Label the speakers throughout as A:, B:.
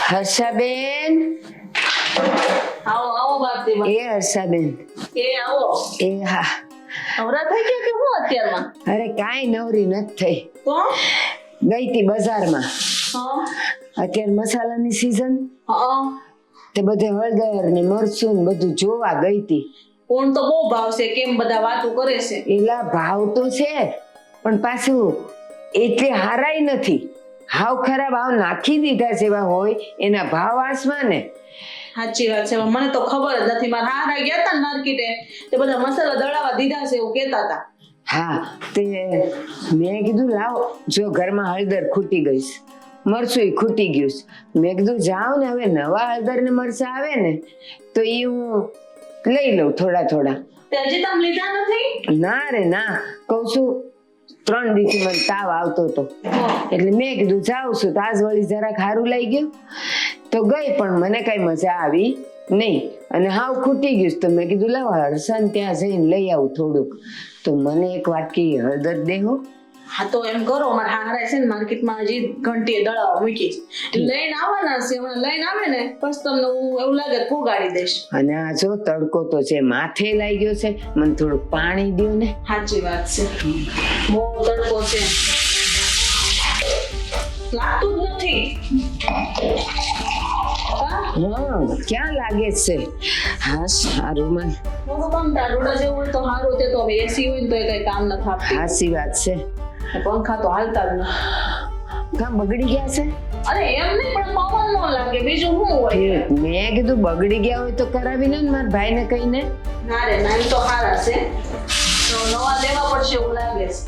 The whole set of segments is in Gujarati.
A: હર્ષાબેન,
B: આવો આવો બાપજી.
A: એ હર્ષાબેન,
B: એ આવો.
A: એ હા.
B: નવરા થઈ ગયા કે હું અત્યારમાં?
A: અરે કાંઈ નવરી નથી થઈ.
B: તો
A: ગઈ તી બજારમાં.
B: હા
A: અત્યારે મસાલાની સીઝન,
B: હા.
A: તે બધે હળદર ને મરચું ને બધું જોવા ગઈ તી.
B: કોણ તો બહુ ભાવશે, કેમ બધા વાતો કરે છે?
A: એલા ભાવ તો છે પણ પાછું એટલે હારાય નથી. હાવ ખરાબ, હાવ નાખી દીધા જેવા હોય એના ભાવ આસમાં ને.
B: સાચી વાત છે. મને તો ખબર જ નથી. મારા હારા ગયા હતા ને માર્કેટે, તે બધા મસાલા દળાવા દીધા છે એવું કહેતા હતા.
A: હા, તે મેં કીધું લાવ, જો ઘરમાં હળદર ખૂટી ગઈ છે, મરચું ખૂટી ગયું છે. મેં કીધું જાઓ ને, હવે નવા હળદર ને મરચા આવે ને તો એ હું લઈ લઉં થોડા થોડા.
B: તે હજી તમે લીધા નથી?
A: ના રે ના, કઉ છું 3 દિવસથી મને તાવ આવતો હતો એટલે મેં કીધું જાઉં છું તો આજ વળી જરાક સારું લઈ ગયું તો ગઈ, પણ મને કઈ મજા આવી નહીં અને હાવ ખૂટી ગયું તો મેં કીધું લાવ હર્ષન ત્યાં જઈને લઈ આવું થોડુંક. તો મને એક વાટકી હળદર દેહો.
B: હા તો એમ કરો, મારા હારા છે ને માર્કેટમાં હજી ઘંટીએ દળાવા મૂકી છે, લઈને આવવાના છે. હમણાં લઈને આવે ને પછી તમને હું એવું લાગે તો પોગાડી દઈશ.
A: અને આ જો તડકો તો છે, માથે લાગી ગયો છે, મને થોડુંક પાણી દ્યો ને.
B: સાચી વાત છે, બહુ તડકો છે, લાગતું જ નથી.
A: હા, ક્યાં લાગે છે? હા સારું. મને
B: થોડું કામ ટાઢોડા જેવું હોય તો સારું, તે તો હવે એસી હોય ને તો એ કઈ કામ નથી આપતી.
A: હાચી વાત છે.
B: પંખા તો હાલતા જ નથી.
A: કામ બગડી ગયા છે?
B: અરે એમ નહીં, પણ પવન ન લાગે, બીજું શું હોય?
A: મેં કીધું બગડી ગયા હોય તો કરાવીને મારા ભાઈને કહીને.
B: ના રે ના, એમ તો સારા છે, તો નવા લેવા પડશે એવું લાગે છે.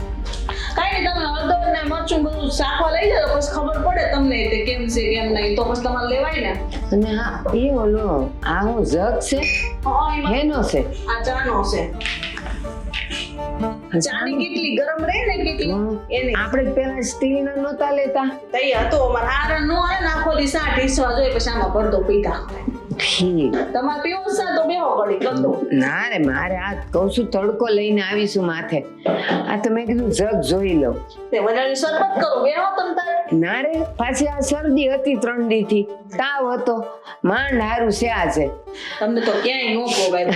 B: કઈ નહીં, તમે હળદર ને મરચું બધું શાકવા લઈ જાઓ પછી ખબર પડે તમને તે કેમ છે કેમ નહીં, તો પછી તમારે લેવાય ને.
A: અને હા, એ ઓલો આ હું જગ છે હેનો છે?
B: આ ચાનો છે. ચાની કેટલી ગરમ રહે ને કેટલી એની.
A: આપણે પેલા સ્ટીલ ના નહોતા લેતા?
B: તઈ હતો અમાર હારા નો આવે ને આખો દી 60 ઈસવા જોઈએ પછી આમાં પડદો પીતા.
A: ઠીક.
B: તમારે પીવો સા તો બેહો પડી ગંદો.
A: ના રે, મારે આ કહું છું તડકો લઈને આવીશું માથે. આ તો મેં કીધું જગ જોઈ લઉં.
B: તે વધારે શરબત કરો, બેહો તમ તારે.
A: ના રે, પાછી આ શરદી હતી 3 દી થી, તાવ હતો, માંડ હારું છે આજે.
B: તમને તો ક્યાંય નો પોગાય.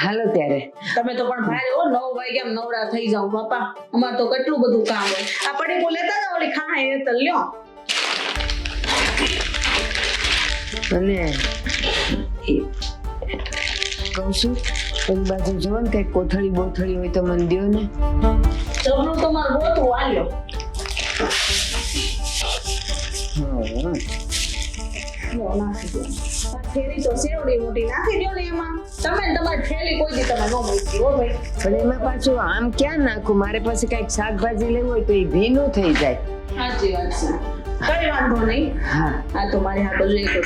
A: હાલો ત્યારે.
B: તમે તો પણ ભાઈ 9 વાગ્યા નવરા થઈ જાવ બાપા. અમાર તો કેટલું બધું કામ હોય. આ પડી બોલેતા ને ઓલી ખાય એ તો લ્યો.
A: અને કહું છું પેલી બાજુ જોવો ને કઈ કોથળી બોથળી હોય તો મને દ્યો ને.
B: જબલું તમાર ગોતું આલ્યો. લો નાખી દો. આ થેલી તો સેવડી મોટી નાખી દો ને એમાં. તમે ને તમારી થેલી કોઈ દી તમે નો મૂકી હો ભાઈ.
A: પણ એમાં પાછું આમ ક્યાં નાખું? મારે પાસે કઈક શાકભાજી લેવું હોય તો એ ભીનું થઈ જાય.
B: સાચી વાત છે, કઈ વાંધો નહીં.
A: હા,
B: આ તો મારી હાટો જોઈ તો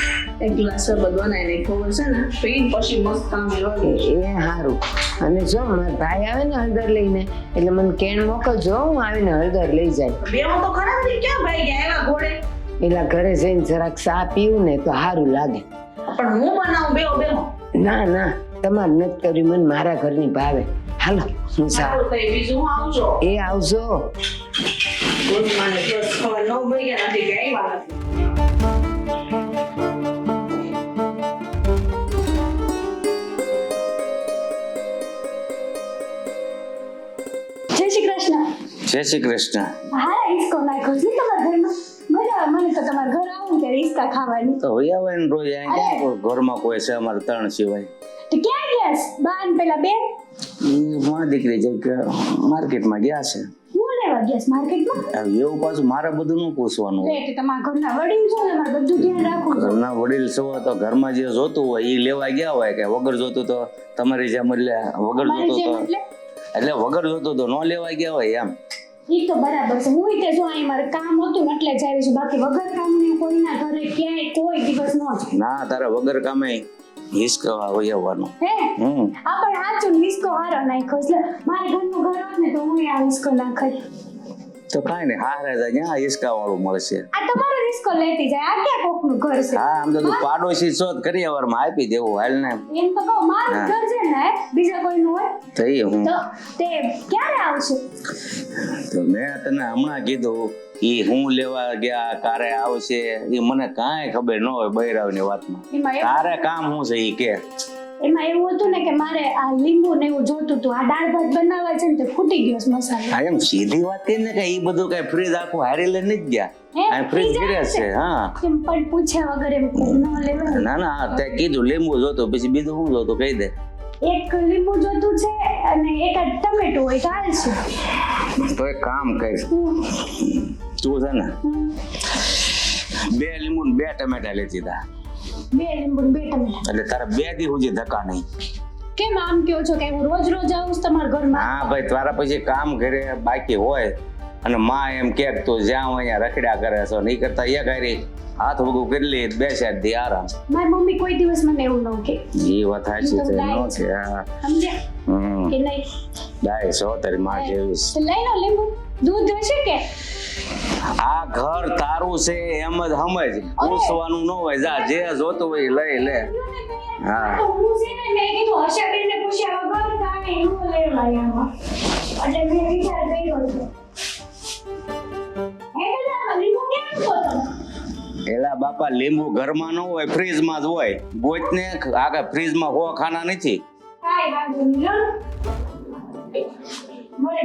B: એક ગ્લાસ શરબત બનાવીને ખબર છે ને પી પછી મસ્ત કામ લાગે.
A: એ સારું. અને જો મારા ભાઈ આવે ને હળદર લઈને એટલે મને કેણ મોકલજો, હું આવીને હળદર લઈ જાય.
B: બેહો તો ખરા ને, ક્યાં ભાઈ ગયા એવા ઘોડે?
A: એલા ઘરે જઈને જરાક ચા પીવું ને તો સારું લાગે.
B: પણ હું બનાવું, બેહો બેહો.
A: ના ના, તમારે નથી કર્યું, મને મારા ઘરની ભાવે. હાલો હું ચા.
B: સારું થઈ, બીજું હું આવજો.
A: એ આવજો.
B: બોલ માને બસ હવે 9 વાગ્યા નથી કે આવ્યા નથી.
C: જય શ્રી કૃષ્ણ.
D: જય શ્રી કૃષ્ણ.
C: હા, ઈસકો નાખ્યો છે તમારા ઘરમાં. મજા આવે મને તો તમારા ઘર આવું ને ત્યારે ઈસકા ખાવાની.
D: તો હોય આવે ને રોજ અહીંયા ક્યાં ઘરમાં કોઈ છે અમારે 3 સિવાય.
C: તો ક્યાં ગયા છે? બા ને પેલા બે
D: માં દીકરી જઈ કે માર્કેટમાં ગયા છે.
C: હું લેવા ગયા છે માર્કેટમાં?
D: હવે એવું પાછું મારે બધું ન પૂછવાનું.
C: એટલે તમારા ઘરના વડીલ છો ને, મારે બધું ધ્યાન રાખવું છે.
D: ઘરના વડીલ છો તો ઘરમાં જે જોતું હોય એ લેવા ગયા હોય, કે વગર જોતું તો તમારી જેમ એટલે વગર
C: મારી
D: જોતું
C: જેમ
D: તો એટલે વગર જોતું તો ન લેવા ગયા હોય એમ.
C: ઈ તો બરાબર છે. હું તે જો અહીં મારે કામ હતું ને એટલે જ આવી છું, બાકી વગર કામની કોઈના ઘરે ક્યાંય કોઈ દિવસ ન જાય.
D: ના, તારે વગર કામે હિસકા હોય આવવાનું.
C: હે આ પણ સાચું ઈસકો હારો નાખ્યો એટલે મારે ઘરનું ઘર હોત ને તો હું આ ઈસકો નાખાય.
D: તો કાંઈ નહીં, હારે જાય ત્યાં હિસકા વાળું મળશે.
C: આ તમારો રિસ્કો લેતી જાય. આ ક્યાં કોકનું ઘર છે?
D: હા, આમ તો તું પાડોશી છો તો કરિયાવરમાં આપી દેવું હાલ ને.
C: એમ તો કહું મારું ઘર છે ને, બીજા કોઈનું હોય
D: તો એ હું
C: તો તે ક્યારે આવશે?
D: તો મેં તને હમણાં કીધું ઈ હું લેવા ગયા કારે આવશે ઈ મને કાંઈ ખબર ન હોય બૈરાવની વાતમાં. તારે કામ શું છે ઈ કે?
C: એમાં એવું હતું ને કે મારે આ લીંબુ ને એવું જોતું હતું. આ દાળ ભાત બનાવવા છે ને તે ખૂટી ગયો છે મસાલો.
D: હા એમ સીધી વાત કરી ને કે ઈ બધું કઈ ફ્રીજ આખું હારી લઈને જ ગયા. આ ફ્રીજ ગીરે છે. હા
C: કેમ પણ પૂછ્યા વગર એમ ન લેવાય.
D: ના ના તે કીધું લીંબુ જોતું પછી બીજું શું જોતું કહી દે.
C: એક લીંબુ જોતું છે અને એક ટમેટું હોય તો હાલશે.
D: તો એક કામ કર તું છે ને 2 લીંબુ ને 2 ટમેટા લેતી તા.
C: 2 લીંબુ ને 2 ટમેટા.
D: એટલે તારે 2 દી સુધી ધક્કા નહીં.
C: કેમ આમ કહો છો કે હું રોજ રોજ આવું છું તમારા ઘરમાં?
D: હા ભાઈ તારા પછી કામ ઘરે બાકી હોય અને માં એમ કે તું જ્યાં હોય અહીંયા રખડ્યા કરે છો નહીં કરતા એ કરી હાથ ભૂગું કરી લે 2 ચાર દી આરામ.
C: મારી મમ્મી કોઈ દિવસ મને એવું ન કહે.
D: એ વાત સાચી છે નો છે. હા
C: સમજ્યા કે નહીં?
D: દાય સો તારી માં જેવી
C: તો લઈ લો લીંબુ. દૂધ હશે કે?
D: આ ઘર તારું છે એમ જ સમજ પૂછવાનું ન હોય જા જે જોતું હોય લઈ લે. હા
C: તો હું છે ને મેં કીધું હર્ષાબેનને પૂછ્યા વગર કાંઈ ન લેવાય આમાં. એટલે મેં વિચાર કર્યો છે. હે દાદા લીંબુ કેમ છો તમે?
D: એલા બાપા લીંબુ ઘરમાં ન હોય ફ્રીજમાં જ હોય. ગોતને આગળ ફ્રીજમાં હો ખાના નથી.
C: કાંઈ વાંધો નહીં લો. મળે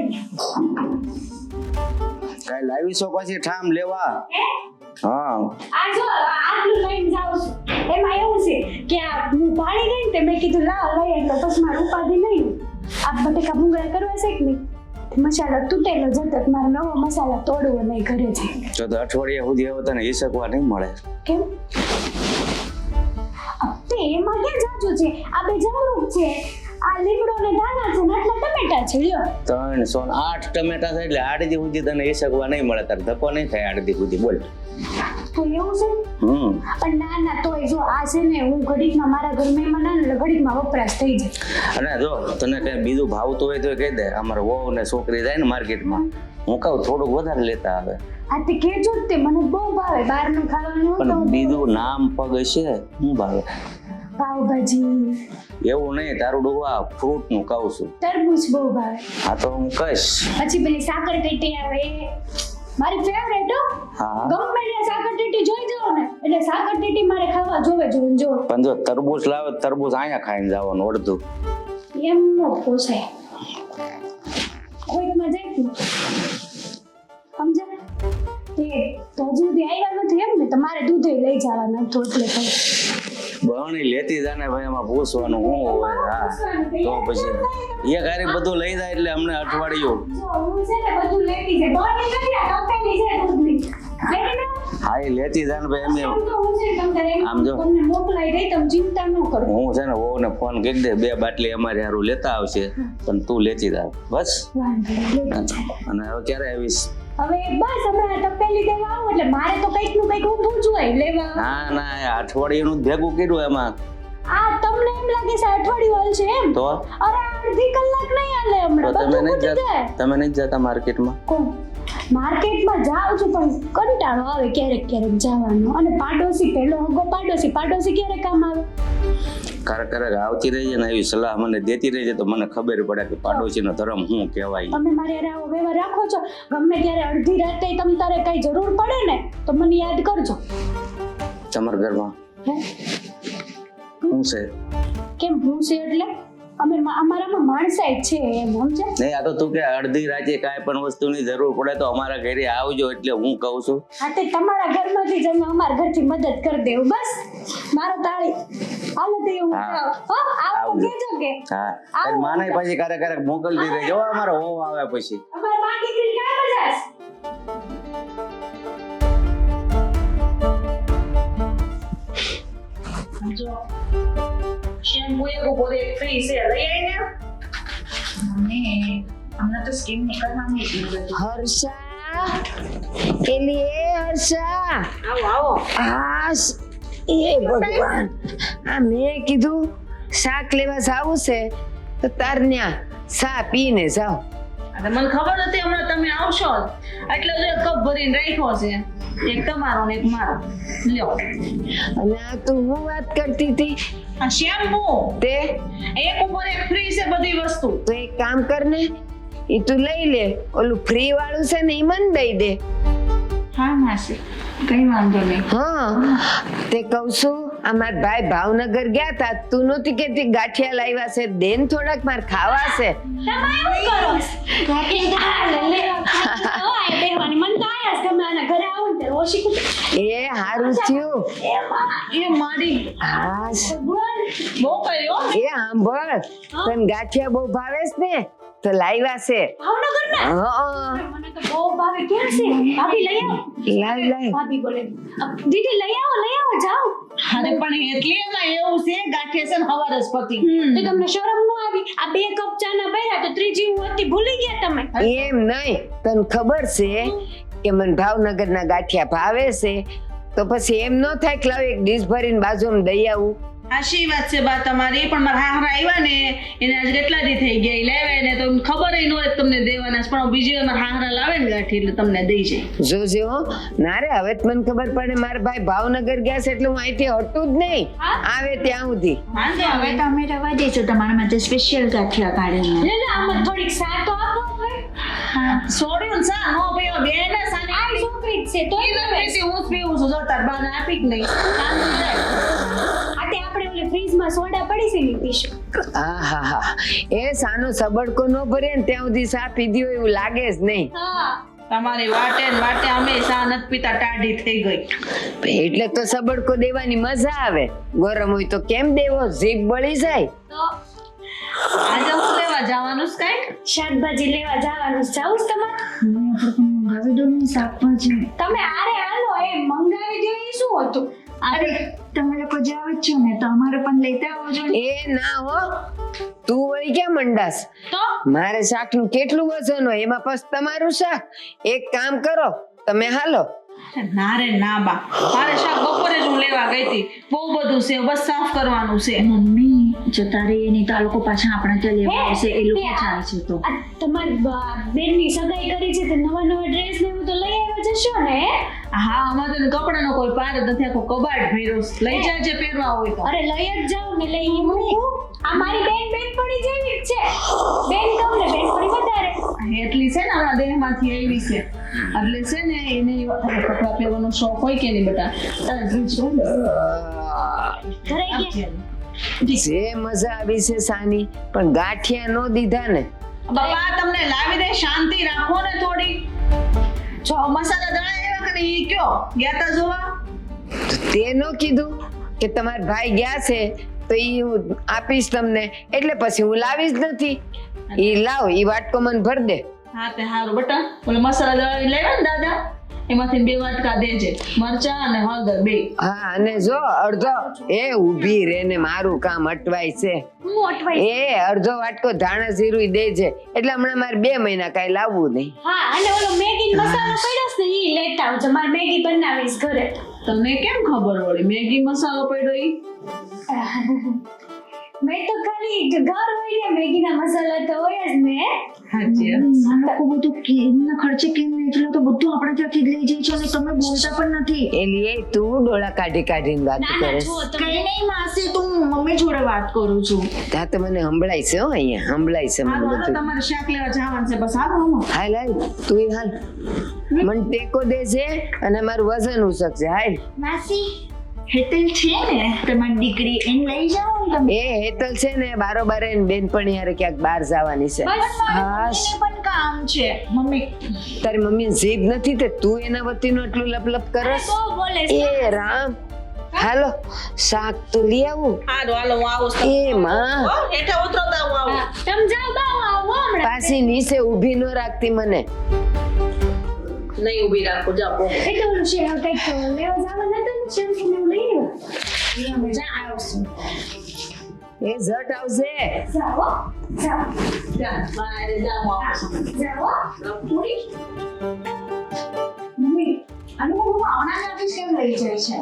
D: કઈ લાવી છો પછી ઠામ લેવા?
C: હે
D: હા
C: આ જો આટલું લઈને જાઉં છું. એમાં એવું છે કે આ હું પાણી ગઈ ને તે મેં કીધું લાવ લઈએ તો પછી મારે ઉપાધિ નહીં. આ બટેકા ભૂંગળા કરવા છે કે નહીં? મસાલો તૂટેલો જતો મારે નવો મસાલા તોડવો નહીં ઘરે છે.
D: જો તો અઠવાડિયા સુધી હવે તને હિસકવા નહીં મળે.
C: કેમ? તે એમાં ક્યાં જાજુ છે? આ બે જમરૂક છે, આ લીમડો ને ધાણા છે ને આટલા ટમેટા છે. લ્યો
D: 308 ટમેટા છે એટલે 8 દી સુધી તને હિસકવા નહીં મળે. તારે ધક્કો નહીં થાય 8 દી સુધી. બોલ.
C: તો એવું છે? પણ ના ના તોય જો આ છે ને હું ઘડીકમાં મારા ઘર મહેમાન આવે એટલે ઘડીકમાં વપરાશ થઈ જાય.
D: અને જો તને કઈ બીજું ભાવતું હોય તો કહી દે. અમારા વહુ ને છોકરી જાય ને માર્કેટમાં હું કહું થોડુંક વધારે લેતા આવે.
C: આ તે કેજો જ તે મને બહુ ભાવે બહારનું ખાવાનું હોય તો
D: પણ બીજું નામ પગ છે હું ભાવે
C: પાવભાજી
D: એવું નહીં. તારું ડોવા ફ્રૂટ નું કહું છું.
C: તરબૂચ બહુ ભાવે.
D: હા તો હું કહીશ.
C: પછી પેલી સાકર ટેટી આવે એ મારી ફેવરેટ હો.
D: હા
C: ગમે ત્યાં સાકર ટેટી જોઈ જાવ ને એટલે સાકર ટેટી મારે ખાવા જોવે જો.
D: પણ જો તરબૂચ લાવે તરબૂચ અહીંયા ખાઈને જવાનું અડધું.
C: એમ ન પોસાય. કોઈકમાં જાય તું સમજા તે તો હજુ સુધી આવ્યા નથી એમ ને તમારે દૂધે લઈ જવાના તો એટલે કહું.
D: બહણી લેતી જાને ભાઈ એમાં પૂછવાનું શું હોય. હા તો પછી એ ગાડી બધું લઈ જાય એટલે અમને અઠવાડિયું.
C: જો હું છે ને બધું લેતી છે બની નથી આ કંપની છે દૂધની લેતી ને.
D: હા એ લેતી જાને ભાઈ એમ
C: તો હું છે
D: આમ જો.
C: તમને મોકલાઈ દઈ તમે ચિંતા ન કરો.
D: હું છે ને વહુને ફોન કરી દે 2 બાટલી અમારે હારું લેતા આવશે પણ તું લેતી જા બસ.
C: વાંધો નહીં, લેતી જાય.
D: અને હવે ક્યારે આવીશ?
C: હવે બસ હમણાં તપેલી દેવા આવું એટલે મારે તો કંઈક નું કંઈક ઊભું જ હોય લેવા.
D: ના ના આ અઠવાડિયાનું જ ભેગું કર્યું એમાં.
C: આ તમને એમ લાગે છે અઠવાડિયું હાલશે એમ?
D: તો
C: અરે અડધી કલાક નહીં હાલે હમણાં
D: તમે
C: બધું
D: નહીં
C: ખૂટી જાય.
D: તમે નહીં જતા માર્કેટમાં?
C: કોણ? માર્કેટમાં જાઉં છું પણ કંટાળો આવે ક્યારેક ક્યારેક જવાનો. અને પાડોશી પેલો હગો પાડોશી ક્યારે કામ આવે?
D: ક્યારેક આવતી રહીએ ને એવી સલાહ મને દેતી રહેજે તો મને ખબર પડે કે પાડોશીનો ધર્મ શું કહેવાય.
C: તમે મારે હારે આવો વ્યવહાર રાખો છો ગમે ત્યારે અડધી રાતે તમ તારે કઈ જરૂર પડે ને તો મને યાદ કરજો.
D: તમારા ઘરમાં
C: હે
D: શું છે?
C: કેમ હું છે એટલે અમે અમારામાં માણસાઈ છે એમ સમજે?
D: નહીં આ તો તું કે અડધી રાતે કાંઈ પણ વસ્તુની જરૂર પડે તો અમારા ઘરે આવજો એટલે હું કહું છું.
C: હા તે તમારા ઘરમાંથી જ અમે અમારા ઘરથી મદદ કરી દેવું બસ. મારો તાળી હાલો તો એવું
D: હા.
C: જાઓ. હો આવો
D: આવજો.
C: કેજો કે
D: હા તારી માને પછી ક્યારેક મોકલતી રહેજો હો, અમારો હોવ આવે પછી.
C: અમાર માં દીકરી ક્યાં બજાસ?
B: જો શેમ્પુ એક ઉપર એક ફ્રી છે લઈ આવીને મને હમણાં તો સ્કીમ નીકળવાની હતી બધું.
A: હર્ષા એલી એ હર્ષા
B: આવો આવો.
A: એ ભગવાન આ મેં કીધું શાક લેવા જાવું છે તો તાર ન્યા સા પીને જાઓ.
B: અને મને ખબર હતી હમણાં તમે આવશો એટલે જો એક કપ ભરીને રાખ્યો છે. એક તમારો ને એક મારો. લ્યો
A: અને આ તું હું વાત કરતી હતી
B: આ શેમ્પુ
A: તે
B: એક ઉપર એક ફ્રી છે બધી વસ્તુ.
A: તો એક કામ કર ને એ તું લઈ લે, ઓલું ફ્રી વાળું છે ને એ મને દઈ દે.
C: હા માસી, કઈ વાંધો નહીં.
A: હા તે કહું છું, આ મારા ભાઈ ભાવનગર ગયા તા, તું નહોતી કેતી ગાંઠિયા લાવ્યા છે, દેન થોડાક માર ખાવા છે.
C: તમે એવું કરો બેહવાની મન તો આયા જ તમે આના ઘરે આવો ને ત્યારે ઓછી કુટી.
A: એ હારું થયું.
B: એ મારી
A: હા
C: બોલ.
B: બહુ કર્યો.
A: એ સાંભળ, તને ગાંઠિયા બહુ ભાવે છે ને, તો લાવ્યા છે.
C: ભાવનગરના?
A: હા
C: મને તો બહુ ભાવે. ક્યાં છે ભાભી? લઈ આવો.
A: લાવ લાવ.
C: ભાભી બોલે દીદી લઈ આવો જાઓ.
B: અરે પણ એટલી એમાં એવું છે ગાંઠિયા છે ને હવારે જ પતી.
C: તો તમને શરમ ન આવી? આ 2 કપ ચાના ભર્યા તો ત્રીજી હું હતી ભૂલી ગયા તમે.
A: એમ નહીં, તને ખબર છે કે મને ભાવનગરના ગાંઠિયા ભાવે છે, તો પછી એમ ન થાય કે લાવ એક ડીશ ભરીને બાજુમાં દઈ આવું.
B: હાશી વાત છે બા તમારી, પણ મારા હાહરા આવ્યા ને એને આજ કેટલા દી થઈ ગયા, ઈ લાવ્યા ને તો ખબર ય ન હોય તમને દેવાના છે, પણ બીજી વાર મારા હાહરા લાવે ને ગાંઠી એટલે તમને દઈ જાય.
A: જોજે હો. ના રે, હવે તો મને ખબર પડે મારા ભાઈ ભાવનગર ગયા છે એટલે હું અહીંથી હટું જ નહીં, આવે ત્યાં સુધી.
B: વાંધો
E: હવે
B: હવે
E: તમે રવા દેજો, તમારા માટે સ્પેશિયલ ગાંઠિયા કાઢીને.
C: લે લે આમાં થોડીક સા તો આપો હવે.
B: છોડ્યું ને સા નો પીવો બે ને સાને
C: આ છોકરી જ છે તો
B: ઈ ન પીતી, હું જ પીવું છું, જો તાર બાને આપી જ નહીં. શાંતિ જાય.
C: આતે આપણે ઓલે ફ્રીજમાં સોડા પડી છે ને પીશું.
A: હા એ સાનો સબડકો ન ભરે ને ત્યાં સુધી સા પીધી હોય એવું લાગે જ નહીં.
C: હા
B: તમારી વાટે ને વાટે અમે સા નથી પીતા, ટાઢી થઈ ગઈ.
A: એટલે તો સબડકો દેવાની મજા આવે, ગરમ હોય તો કેમ દેવો, જીભ બળી જાય.
C: તો
B: આજે હું લેવા જવાનું છે કાંઈ?
C: શાકભાજી લેવા જવાનું છે. જાવું છે તમારે?
E: મમ્મી આપણે પણ મંગાવી દો ને શાકભાજી.
C: તમે આરે હાલો, એ મંગાવી દો એ શું હતું?
E: અરે તમે લોકો જાવ જ છો ને તો અમારે પણ લેતા આવજો ને.
A: એ ના હો, તું વળી ક્યાં મંડાસ?
C: તો
A: મારે શાકનું કેટલું વજન હોય, એમાં પછી તમારું શાક. એક કામ કરો, તમે હાલો.
B: ના રે ના બા, મારે શાક બપોરે જ હું લેવા ગઈ હતી, બહુ બધું છે, બસ સાફ કરવાનું છે.
E: મમ્મી જતા રહીએ નહીં તો આ લોકો પાછા આપણા ત્યાં લેવા આવશે, એ લોકો જાય છે તો.
C: આ તમારી બેનની સગાઈ કરી છે તો નવા ડ્રેસ ને એવું તો લઈ આવ્યા જશો ને?
B: હા, અમારે તો કપડાનો કોઈ પાર જ નથી, આખો કબાટ ભર્યો છે. લઈ જાજે પહેરવા હોય તો.
C: અરે લઈ જ જાવ ને, લઈ મૂકું. આ મારી બેન પડી જેવી જ છે. બેન કમ ને બેન પડી વધારે.
B: એટલી છે ને આપણા દેહમાંથી આવી છે, એટલે છે ને એને કપડા પહેરવાનો શોખ હોય કે નહીં બેટા? તારે ડ્રેસ હોય ને?
C: ઘરે ગયા.
A: જે મજા આવી છે સાની, પણ ગાંઠિયા નો દીધા ને.
B: બાબા તમને લાવી દે, શાંતિ રાખો ને થોડી. જો મસાલા દળાય એવા કે ઈ કયો ગયા તા જોવા?
A: તો તે નો કીધું કે તમારા ભાઈ ગયા છે તો ઈ હું આપીશ તમને, એટલે પછી હું લાવી જ નથી. ઈ લાવ, ઈ વાટકો મને ભર દે.
B: હા તે હારું બેટા, ઓલે મસાલા દળાવી લેવા ને દાદા, એમાંથી 2 વાટકા દેજે, મરચા અને હળદર 2.
A: હા, અને જો અડધો એ ઊભી રે ને, મારું કામ અટવાય છે.
C: હું અટવાઈ.
A: એ અડધો વાટકો ધાણા જીરું દેજે, એટલે હમણાં મારે 2 મહિના કાંઈ લાવવું નહીં.
C: હા, અને ઓલો મેગી મસાલો પડ્યો છે ને ઈ લેતા આવજો. મારે મેગી બનાવીશ ઘરે.
B: તમને કેમ ખબર પડી મેગી મસાલો પડ્યો ઈ?
C: મેં તો ખાલી ઘર હોય ને મેગીના મસાલા તો હોય જ ને.
B: સાચી
E: આ લોકો બધું કેમના ખર્ચે કેમ નહીં, એટલે તો બધું આપણે ત્યાંથી જ લઈ જાય છે અને તમે બોલતા પણ નથી.
A: એલી એ તું ડોળા કાઢીને વાત
C: ના
A: કરે.
C: જુઓ તમે.
E: કઈ નહીં માસી, તું મમ્મી જોડે વાત કરું છું.
A: ત્યાં તો મને સંભળાય છે હો, અહીંયા સંભળાય છે મને
B: હાલો
A: બધું.
B: તમારે શાક લેવા જવાનું છે, બસ હાલો હાલો.
A: હાલ હાલ, તું હાલ, મને ટેકો દેજે અને મારું વજન ઉસકશે. હાલ.
E: માસી હેતલ છે ને તમારી દીકરી, એને લઈ જાઓ ને તમે.
A: એ હેતલ છે ને બારોબાર એની બેનપણી હારે ક્યાંક બહાર જવાની છે.
C: બસ
A: હાશ,
E: એને પણ કામ છે મમ્મી.
A: તારી મમ્મી જીભ નથી તે તું એના વતીનું એટલું લપ કરસ.
C: બહુ બોલે
A: એ રામ, હાલો શાક તો લઈ આવું.
B: હાલો હાલો હું આવું છું.
A: એ માં,
B: હો, હેઠા ઉતરતા હું આવું.
C: તમે જાઓ બા, હું આવું હમણાં.
A: પાછી નીચે ઊભી ન રાખતી મને.
B: નહીં ઊભી રાખો, જાઓ.
C: એ તો ઓલું છે કંઈક લેવા જવાનું હતું ને, શેમ્પૂ ને એવું લઈ આવ્યો.
E: જા આવશું.
A: એ ઝટ આવશે.
C: જાઓ જાઓ
B: જા, બારે જા, હું આવું છું.
C: જાઓ પૂરી.
E: મમ્મી આનું હું આવના આપીશ કેમ લઈ જાય છે?